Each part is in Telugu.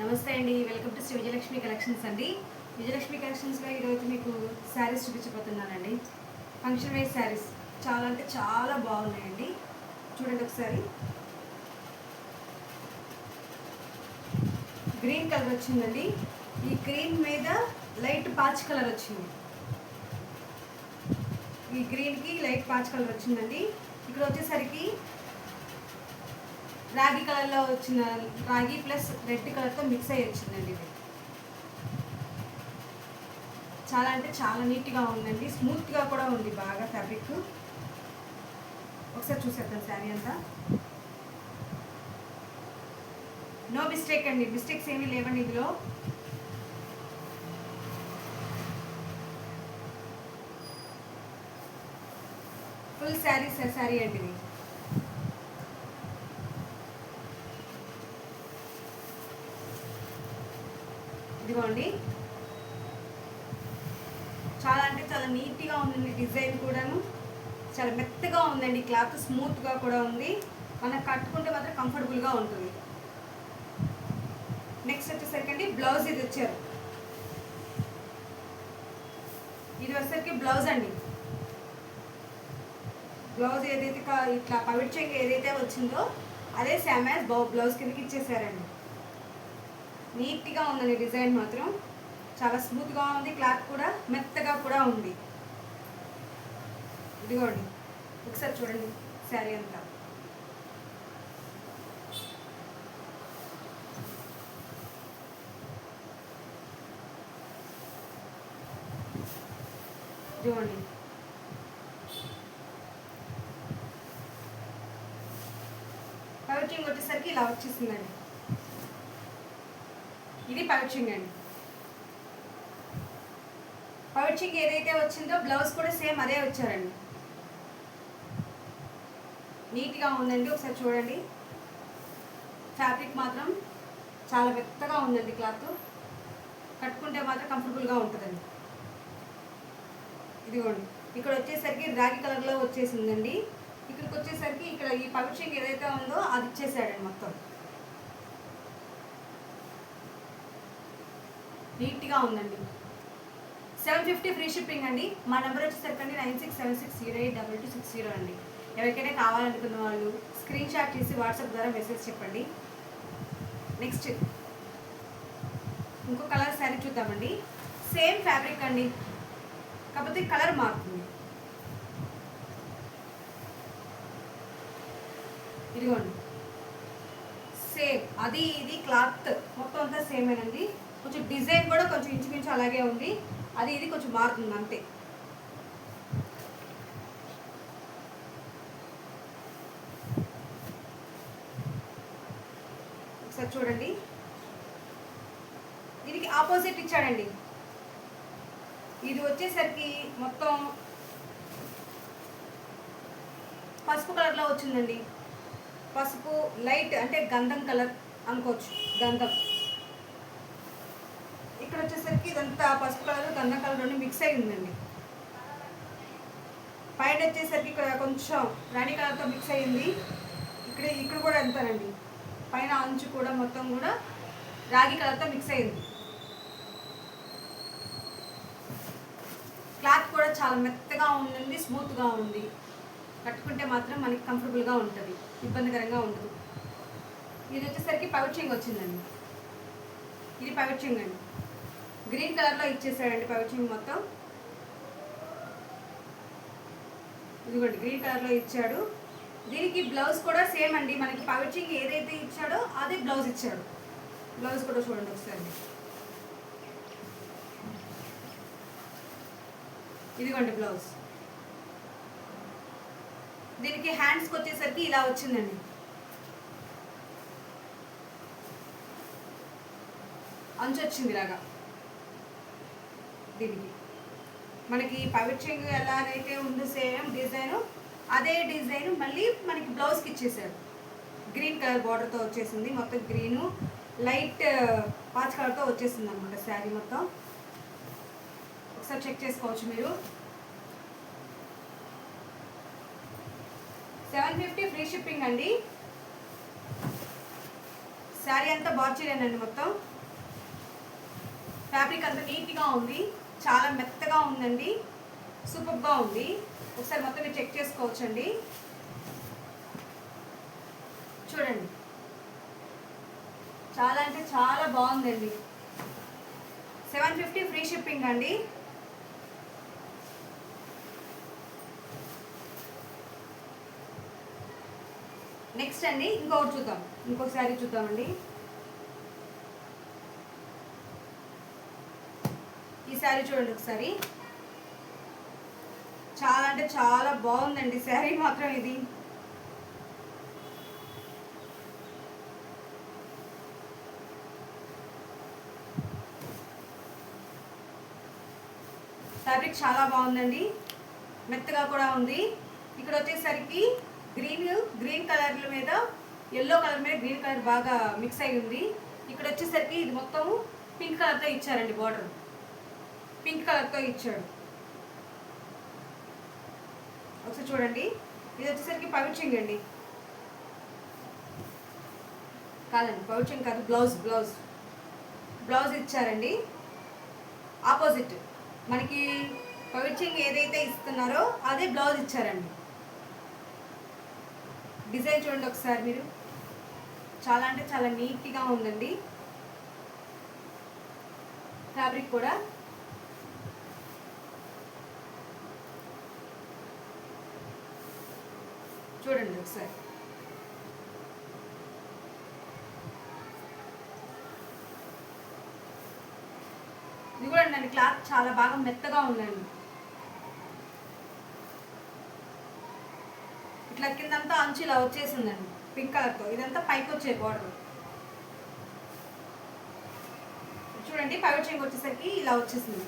నమస్తే అండి, welcome to Shri Vijayalakshmi collections అండి. విజయలక్ష్మి కలెక్షన్స్లో ఈరోజు మీకు శారీస్ చూపించబోతున్నానండి. ఫంక్షన్ వేర్ శారీస్ చాలా అంటే చాలా బాగున్నాయండి. చూడండి ఒకసారి. గ్రీన్ కలర్ వచ్చిందండి. ఈ గ్రీన్ మీద లైట్ పాచ్ కలర్ వచ్చింది. ఈ గ్రీన్కి లైట్ పాచ్ కలర్ వచ్చిందండి. ఇక్కడ వచ్చేసరికి రాగి కలర్లో వచ్చిన రాగి ప్లస్ రెడ్ కలర్తో మిక్స్ అయ్యి వచ్చిందండి. ఇది చాలా అంటే చాలా నీట్గా ఉందండి. స్మూత్గా కూడా ఉంది బాగా ఫ్యాబ్రిక్. ఒకసారి చూసేద్దాం శారీ అంతా. నో మిస్టేక్ అండి, మిస్టేక్స్ ఏమీ లేవండి ఇందులో. ఫుల్ శారీ అండి ఇది. ఇదిగోండి, చాలా అంటే చాలా నీట్గా ఉందండి. డిజైన్ కూడాను చాలా మెత్తగా ఉందండి. క్లాత్ స్మూత్గా కూడా ఉంది. మనం కట్టుకుంటే మాత్రం కంఫర్టబుల్గా ఉంటుంది. నెక్స్ట్ వచ్చేసరికి అండి బ్లౌజ్ ఇది వచ్చారు. ఇది వచ్చేసరికి బ్లౌజ్ అండి. బ్లౌజ్ ఏదైతే ఇట్లా పవిట్ చెంగు ఏదైతే వచ్చిందో అదే సేమ్ యాజ్ బ్లౌజ్ కిందకి ఇచ్చేసారండి. నీట్గా ఉందండి. డిజైన్ మాత్రం చాలా స్మూత్గా ఉంది. క్లాత్ కూడా మెత్తగా కూడా ఉంది. ఇదిగోండి, ఒకసారి చూడండి శారీ అంతా. ఇదిగోండి, పవిట్రింగ్ వచ్చేసరికి ఇలా వచ్చేసిందండి. ఇది పవిట్రింగ్ అండి. పవిట్రింగ్ ఏదైతే వచ్చిందో బ్లౌజ్ కూడా సేమ్ అదే వచ్చారండి. నీట్గా ఉందండి. ఒకసారి చూడండి. ఫ్యాబ్రిక్ మాత్రం చాలా మెత్తగా ఉందండి. క్లాత్ కట్టుకుంటే మాత్రం కంఫర్టబుల్గా ఉంటుందండి. ఇదిగోండి, ఇక్కడ వచ్చేసరికి రాగి కలర్లో వచ్చేసిందండి. ఇక్కడికి వచ్చేసరికి ఇక్కడ ఈ పవిట్రింగ్ ఏదైతే ఉందో అది ఇచ్చేసాడండి. మొత్తం నీట్గా ఉందండి. 750 ఫ్రీ షిప్పింగ్ అండి. మా నెంబర్ వచ్చేసరికి 9676082260 అండి. ఎవరికైనా కావాలనుకున్న వాళ్ళు స్క్రీన్ షాట్ చేసి వాట్సాప్ ద్వారా మెసేజ్ చెప్పండి. నెక్స్ట్ ఇంకో కలర్ శారీ చూద్దామండి. సేమ్ ఫ్యాబ్రిక్ అండి, కాకపోతే కలర్ మారుతుంది. ఇదిగోండి, సేమ్ అది ఇది క్లాత్ మొత్తం అంతా సేమేనండి. కొంచెం డిజైన్ కూడా కొంచెం ఇంచుమించు అలాగే ఉంది. అది ఇది కొంచెం మారుతుంది అంతే. ఒకసారి చూడండి. దీనికి ఆపోజిట్ ఇచ్చాడండి. ఇది వచ్చేసరికి మొత్తం పసుపు కలర్లో వచ్చిందండి. పసుపు లైట్ అంటే గంధం కలర్ అనుకోవచ్చు. గంధం. ఇక్కడ వచ్చేసరికి ఇదంతా పసుపు కలర్ గంధం కలర్ రెండు మిక్స్ అయి ఉందండి. పైన వచ్చేసరికి ఇక్కడ కొంచెం రాణి కలర్తో మిక్స్ అయ్యింది. ఇక్కడ కూడా ఎంతనండి, పైన అంచు కూడా మొత్తం కూడా రాగి కలర్తో మిక్స్ అయ్యింది. క్లాత్ కూడా చాలా మెత్తగా ఉందండి. స్మూత్గా ఉంది. కట్టుకుంటే మాత్రం మనకి కంఫర్టబుల్గా ఉంటుంది, ఇబ్బందికరంగా ఉండదు. ఇది వచ్చేసరికి పవిట్రింగ్ వచ్చిందండి. ఇది పవిట్రింగ్ అండి. గ్రీన్ కలర్లో ఇచ్చేసాడండి పవిట్రింగ్ మొత్తం. ఇదిగోండి, గ్రీన్ కలర్లో ఇచ్చాడు. దీనికి బ్లౌజ్ కూడా సేమ్ అండి. మనకి పవిట్రింగ్ ఏదైతే ఇచ్చాడో అదే బ్లౌజ్ ఇచ్చాడు. బ్లౌజ్ కూడా చూడండి ఒకసారి. ఇదిగోండి బ్లౌజ్. దీనికి హ్యాండ్స్కి వచ్చేసరికి ఇలా వచ్చిందండి. అంచు వచ్చింది ఇలాగా. దీనికి మనకి పవిట్రింగ్ ఎలాగైతే ఉందో సేమ్ డిజైను అదే డిజైన్ మళ్ళీ మనకి బ్లౌజ్కి ఇచ్చేసాడు. గ్రీన్ కలర్ బార్డర్తో వచ్చేసింది. మొత్తం గ్రీను లైట్ పాచ్ కలర్తో వచ్చేసింది అనమాట శారీ మొత్తం. ఒకసారి చెక్ చేసుకోవచ్చు మీరు. 750 ఫ్రీ షిప్పింగ్ అండి. శారీ అంతా బార్చీలేనండి మొత్తం. ఫ్యాబ్రిక్ అంతా నీట్గా ఉంది, చాలా మెత్తగా ఉందండి, సూపర్గా ఉంది. ఒకసారి మొత్తం మీరు చెక్ చేసుకోవచ్చండి. చూడండి, చాలా అంటే చాలా బాగుందండి. 750 ఫ్రీ షిప్పింగ్ అండి. నెక్స్ట్ అండి ఇంకొకటి చూద్దాం, ఇంకొక శారీ చూద్దామండి. ఈ శారీ చూడండి ఒకసారి, చాలా అంటే చాలా బాగుందండి శారీ మాత్రం. ఇది ఫ్యాబ్రిక్ చాలా బాగుందండి, మెత్తగా కూడా ఉంది. ఇక్కడ వచ్చేసరికి గ్రీన్ కలర్ మీద ఎల్లో కలర్ మీద గ్రీన్ కలర్ బాగా మిక్స్ అయి ఉంది. ఇక్కడ వచ్చేసరికి ఇది మొత్తం పింక్ కలర్తో ఇచ్చారండి, బార్డర్ పింక్ కలర్తో ఇచ్చాడు. ఒకసారి చూడండి, ఇది వచ్చేసరికి పవిచింగ్ అండి, కాదండి పవిచింగ్ కాదు, బ్లౌజ్ ఇచ్చారండి. ఆపోజిట్ మనకి పవిచింగ్ ఏదైతే ఇస్తున్నారో అదే బ్లౌజ్ ఇచ్చారండి. డిజైన్ చూడండి ఒకసారి మీరు, చాలా అంటే చాలా నీట్గా ఉందండి. ఫ్యాబ్రిక్ కూడా చూడండి ఒకసారి. ఇది కూడా అండి క్లాత్ చాలా బాగా మెత్తగా ఉందండి. ఇట్లా కిందంతా అంచు ఇలా వచ్చేసిందండి పింక్ కలర్తో. ఇదంతా పైకి వచ్చే బార్డర్ చూడండి. పైవట్ చెంగు వచ్చేసరికి ఇలా వచ్చేసింది.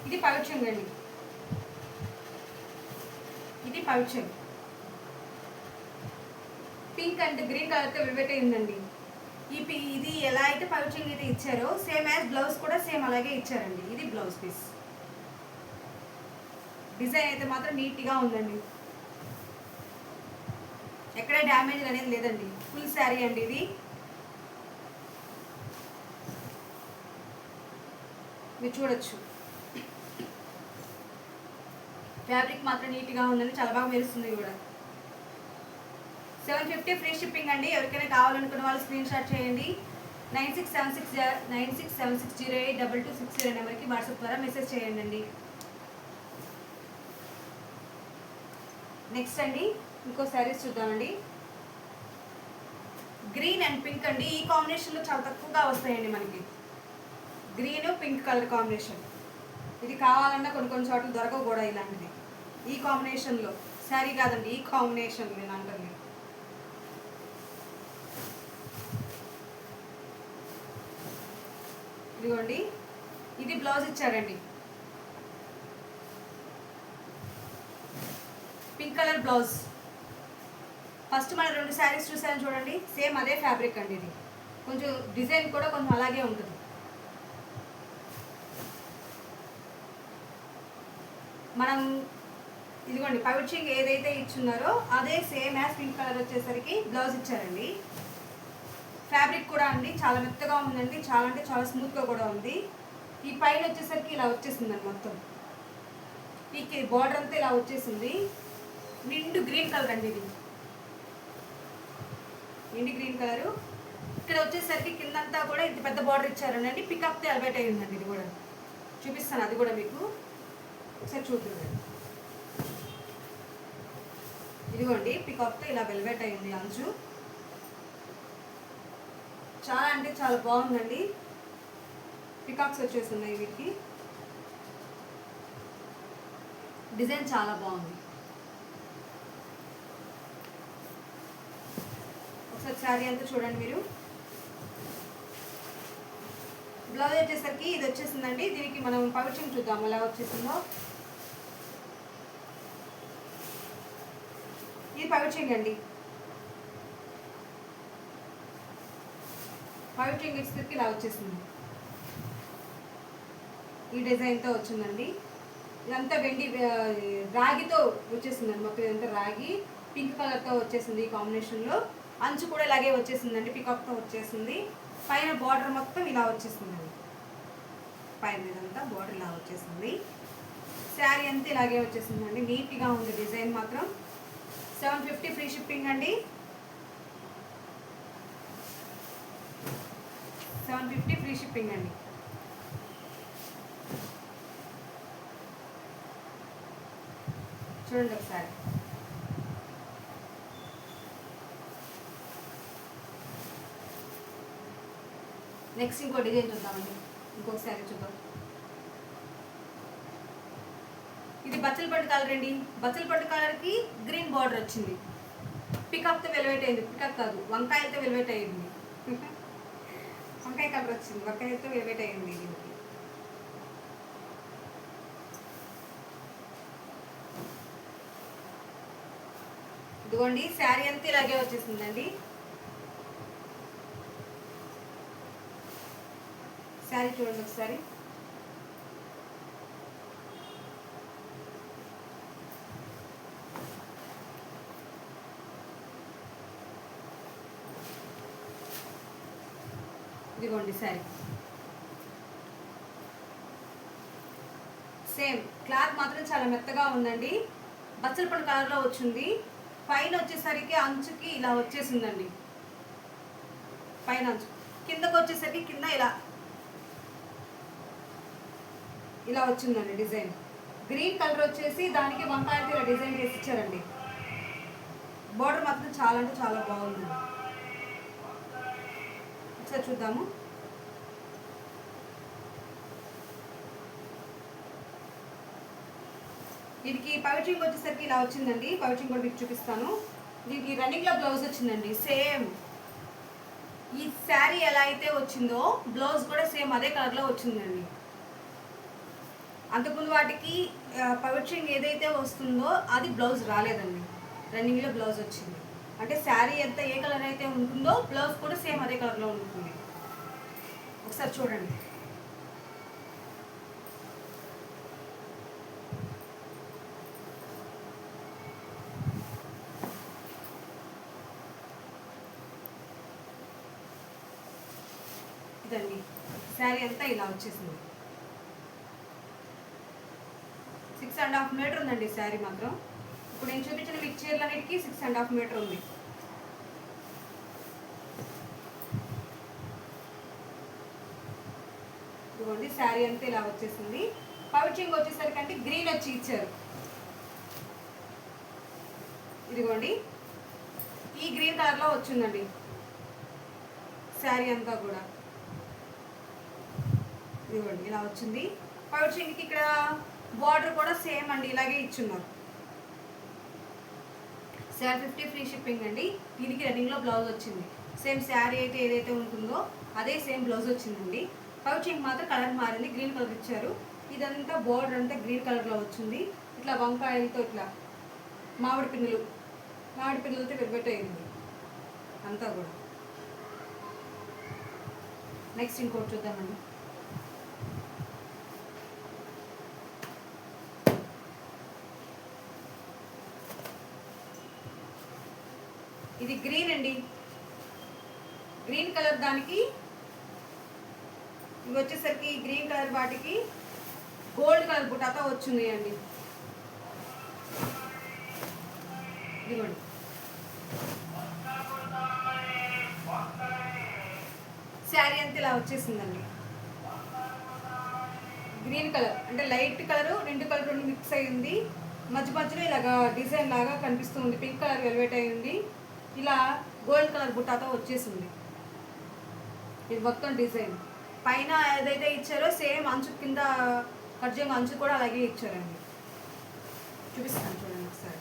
ఇది పైవట్ చెంగు అండి, ఇది పైవట్ చెంగు. పింక్ అండ్ గ్రీన్ కలర్తో వెల్వెట్ అయిందండి. ఇది ఎలా అయితే పైవట్ చెంగు అయితే ఇచ్చారో సేమ్ యాజ్ బ్లౌజ్ కూడా సేమ్ అలాగే ఇచ్చారండి. ఇది బ్లౌజ్ పీస్. డిజైన్ అయితే మాత్రం నీట్గా ఉందండి, ఎక్కడ డ్యామేజ్ అనేది లేదండి. ఫుల్ శారీ అండి ఇది. మీరు చూడొచ్చు, ఫ్యాబ్రిక్ మాత్రం నీట్గా ఉందండి, చాలా బాగా మెరుస్తుంది కూడా. 750 ఫ్రీ షిప్పింగ్ అండి. ఎవరికైనా కావాలనుకున్న వాళ్ళు స్క్రీన్ షాట్ చేయండి. 9676082260 నెంబర్కి వాట్సాప్ ద్వారా మెసేజ్ చేయండి అండి. నెక్స్ట్ అండి ఇంకో శారీస్ చూద్దామండి. గ్రీన్ అండ్ పింక్ అండి, ఈ కాంబినేషన్లో చాలా తక్కువగా వస్తాయండి మనకి. గ్రీన్ పింక్ కలర్ కాంబినేషన్, ఇది కావాలన్నా కొన్ని చోట్ల దొరకవు కూడా ఇలాంటిది. ఈ కాంబినేషన్లో శారీ కాదండి, ఈ కాంబినేషన్ నేను అంటుంది. ఇదిగోండి, ఇది బ్లౌజ్ ఇచ్చారండి, పింక్ కలర్ బ్లౌజ్. ఫస్ట్ మన 2 శారీస్ చూసాను చూడండి, సేమ్ అదే ఫ్యాబ్రిక్ అండి. ఇది కొంచెం డిజైన్ కూడా కొంచెం అలాగే ఉంటుంది. మనం ఇదిగోండి పైవట్ చెంగు ఏదైతే ఇచ్చున్నారో అదే సేమ్ యాజ్ పింక్ కలర్ వచ్చేసరికి బ్లౌజ్ ఇచ్చారండి. ఫ్యాబ్రిక్ కూడా అండి చాలా మెత్తగా ఉందండి, చాలా అంటే చాలా స్మూత్గా కూడా ఉంది. ఈ పైన వచ్చేసరికి ఇలా వచ్చేసిందండి మొత్తం, ఈ బార్డర్ అంతా ఇలా వచ్చేసింది. నిండు గ్రీన్ కలర్ అండి, ఇది నిండు గ్రీన్ కలరు. ఇక్కడ వచ్చేసరికి కిందంతా కూడా ఇంత పెద్ద బార్డర్ ఇచ్చారండి, పికప్తో ఎలివేట్ అయ్యిందండి. ఇది కూడా చూపిస్తాను, అది కూడా మీకు ఒకసారి చూద్దాం. ఇదిగోండి పికప్తో ఇలా వెల్వెట్ అయింది అంచు, చాలా అంటే చాలా బాగుందండి. పికాక్స్ వచ్చేస్తున్నాయి వీటికి, డిజైన్ చాలా బాగుంది. ఒకసారి శారీ అంతా చూడండి మీరు. బ్లౌజ్ వచ్చేసరికి ఇది వచ్చేసిందండి. దీనికి మనం పైవట్ చెంగు చూద్దాం ఎలా వచ్చేసిందో. ఇది పైవట్ చెంగు అండి, పైవట్ చెంగు వచ్చేసరికి ఇలా వచ్చేసింది. ఈ డిజైన్తో వచ్చిందండి. ఇదంతా వెండి రాగితో వచ్చేసిందండి మొత్తం. ఇదంతా రాగి పింక్ కలర్తో వచ్చేసింది ఈ కాంబినేషన్లో. అంచు కూడా ఇలాగే వచ్చేసిందండి, పికాక్తో వచ్చేసింది. పైన బార్డర్ మొత్తం ఇలా వచ్చేసిందండి, పైన ఇదంతా బార్డర్ ఇలా వచ్చేసింది. శారీ అంతా ఇలాగే వచ్చేసిందండి, నీట్గా ఉంది డిజైన్ మాత్రం. 750 ఫ్రీ షిప్పింగ్ అండి. 750 ఫ్రీ షిప్పింగ్ అండి. చూడండి ఒకసారి. నెక్స్ట్ ఇంకో డిజైన్ చూద్దామండి, ఇంకొక శారీ చూద్దాం. ఇది బచ్చల పట్టు కలర్ అండి. బచ్చల పట్టు కలర్కి గ్రీన్ బార్డర్ వచ్చింది. పికాక్తో వెల్వెట్ అయింది, పికాక్ కాదు వంకాయలతో వెల్వెట్ అయింది. వంకాయ కలర్ వచ్చింది, వంకాయలతో వెల్వెట్ అయింది దీనికి. ఇదిగోండి శారీ అంతా ఇలాగే వచ్చేసిందండి. శారీ చూడండి ఒకసారి. ఇదిగోండి శారీ సేమ్ క్లాత్ మాత్రం చాలా మెత్తగా ఉందండి. బచ్చల పట్టు కలర్లో వచ్చింది. పైన వచ్చేసరికి అంచుకి ఇలా వచ్చేసిందండి, పైన అంచు. కిందకు వచ్చేసరికి కింద ఇలా వచ్చిందండి డిజైన్. గ్రీన్ కలర్ వచ్చేసి దానికి వంకాయలతో ఇలా డిజైన్ చేసి ఇచ్చారండి. బార్డర్ మాత్రం చాలా అంటే చాలా బాగుంది. ఒకసారి చూద్దాము. దీనికి పవిచింగ్ వచ్చేసరికి ఇలా వచ్చిందండి. పవిచింగ్ కూడా మీకు చూపిస్తాను. దీనికి రన్నింగ్లో బ్లౌజ్ వచ్చిందండి సేమ్. ఈ శారీ ఎలా అయితే వచ్చిందో బ్లౌజ్ కూడా సేమ్ అదే కలర్లో వచ్చిందండి. అంతకుముందు వాటికి పవిచింగ్ ఏదైతే వస్తుందో అది బ్లౌజ్ రాలేదండి, రన్నింగ్లో బ్లౌజ్ వచ్చింది. అంటే శారీ ఎంత ఏ కలర్ అయితే ఉంటుందో బ్లౌజ్ కూడా సేమ్ అదే కలర్లో ఉంటుంది. ఒకసారి చూడండి. ఇదండి శారీ అంతా ఇలా వచ్చేసింది. 6.5 మీటర్ ఉందండి శారీ మాత్రం. ఇప్పుడు నేను చూపించిన మీకు చీరలన్నిటికీ 6.5 మీటర్ ఉంది. ఇదిగోండి శారీ అంతా ఇలా వచ్చేసింది. పౌచింగ్ వచ్చేసరికి అంటే గ్రీన్ వచ్చి ఇచ్చారు. ఇదిగోండి ఈ గ్రీన్ కలర్లో వచ్చిందండి శారీ అంతా కూడా. ఇదిగోండి ఇలా వచ్చింది. పౌచింగ్కి ఇక్కడ బార్డర్ కూడా సేమ్ అండి, ఇలాగే ఇచ్చున్నారు. 750 ఫ్రీ షిప్పింగ్ అండి. దీనికి రన్నింగ్లో బ్లౌజ్ వచ్చింది. సేమ్ శారీ అయితే ఏదైతే ఉంటుందో అదే సేమ్ బ్లౌజ్ వచ్చిందండి. పౌచింగ్ మాత్రం కలర్ మారింది, గ్రీన్ కలర్ ఇచ్చారు. ఇదంతా బార్డర్ అంతా గ్రీన్ కలర్లో వచ్చింది. ఇట్లా వంకాయలతో ఇట్లా మామిడి పిన్నులతో పెరిపెట్టయింది అంతా కూడా. నెక్స్ట్ ఇంకోటి చూద్దామండి. ఇది గ్రీన్ అండి, గ్రీన్ కలర్ దానికి ఇవి వచ్చేసరికి గ్రీన్ కలర్ వాటికి గోల్డ్ కలర్ బుటాతో వచ్చింది అండి. ఇదిగోండి శారీ అంతా ఇలా వచ్చేసిందండి. గ్రీన్ కలర్ అంటే లైట్ కలరు, రెండు మిక్స్ అయ్యింది. మధ్య మధ్యలో ఇలాగా డిజైన్ లాగా కనిపిస్తుంది. పింక్ కలర్ వెల్వెట్ అయ్యింది. ఇలా గోల్డ్ కలర్ బుట్టాతో వచ్చేసింది. ఇది మొత్తం డిజైన్ పైన ఏదైతే ఇచ్చారో సేమ్ అంచు కింద కర్జంగా అంచు కూడా అలాగే ఇచ్చారండి. చూపిస్తాను చూడండి ఒకసారి.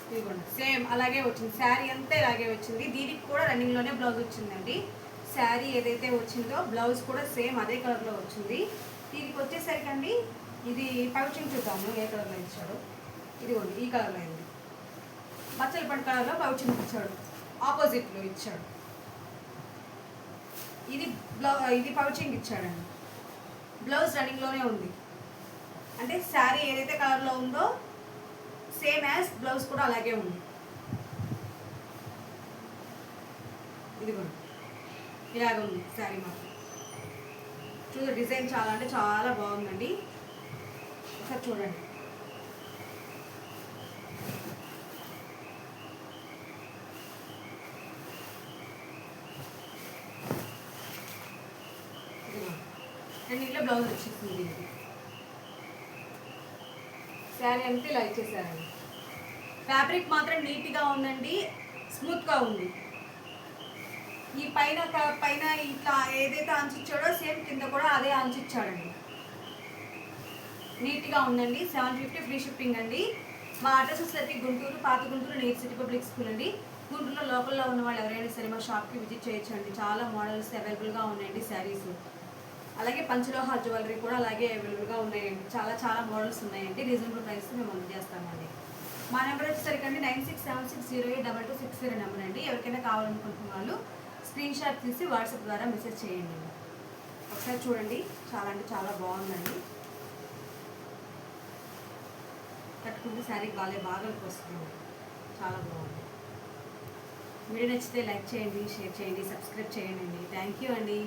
ఇదిగోండి సేమ్ అలాగే వచ్చింది. శారీ అంతా ఇలాగే వచ్చింది. దీనికి కూడా రన్నింగ్లోనే బ్లౌజ్ వచ్చిందండి. శారీ ఏదైతే వచ్చిందో బ్లౌజ్ కూడా సేమ్ అదే కలర్లో వచ్చింది. దీనికి వచ్చేసరికి అండి ఇది పౌచింగ్ చూద్దాము ఏ కలర్లో ఇచ్చాడు. ఇదిగోండి ఈ కలర్లో అయింది. బచ్చల పట్టు కలర్లో పౌచింగ్ ఇచ్చాడు, ఆపోజిట్లో ఇచ్చాడు. ఇది పౌచింగ్ ఇచ్చాడండి. బ్లౌజ్ రన్నింగ్లోనే ఉంది. అంటే శారీ ఏదైతే కలర్లో ఉందో సేమ్ యాజ్ బ్లౌజ్ కూడా అలాగే ఉంది. ఇది కూడా ఇలాగ ఉంది శారీ మాత్రం. చూడు డిజైన్ చాలా అంటే చాలా బాగుందండి. ఒకసారి చూడండి. అండ్ ఇలా బ్లౌజ్ వచ్చేసింది. శారీ అంతా ఇలా ఇచ్చేసారండి. ఫ్యాబ్రిక్ మాత్రం నీట్గా ఉందండి, స్మూత్గా ఉంది. ఈ పైన ఇట్లా ఏదైతే అంచిచ్చాడో సేమ్ కింద కూడా అదే అంచిచ్చాడండి. నీట్గా ఉందండి. 750 ఫ్రీ షిప్పింగ్ అండి. మా అడ్రస్ వచ్చేసరికి గుంటూరు, పాత Guntur, neat city public school అండి. గుంటూరులో లోకల్లో ఉన్న వాళ్ళు ఎవరైనా సరే మా షాప్కి విజిట్ చేయొచ్చండి. చాలా మోడల్స్ అవైలబుల్గా ఉన్నాయండి శారీస్. అలాగే పంచలోహ జ్యువెలరీ కూడా అలాగే అవైలబుల్గా ఉన్నాయండి. చాలా చాలా మోడల్స్ ఉన్నాయండి. రీజనబుల్ ప్రైస్ మేము అందజేస్తామండి. మా నెంబర్ వచ్చేసరికి అండి 9676082260 నెంబర్ అండి. ఎవరికైనా కావాలనుకుంటున్న వాళ్ళు స్క్రీన్ షాట్ తీసి వాట్సాప్ ద్వారా మెసేజ్ చేయండి. ఒకసారి చూడండి. చాలా అంటే చాలా బాగుందండి. కట్టుకుంటే శారీ బాగా వస్తుంది. చాలా బాగుంది. వీడియో నచ్చితే లైక్ చేయండి, షేర్ చేయండి, సబ్స్క్రైబ్ చేయండి. థ్యాంక్ యూ అండి.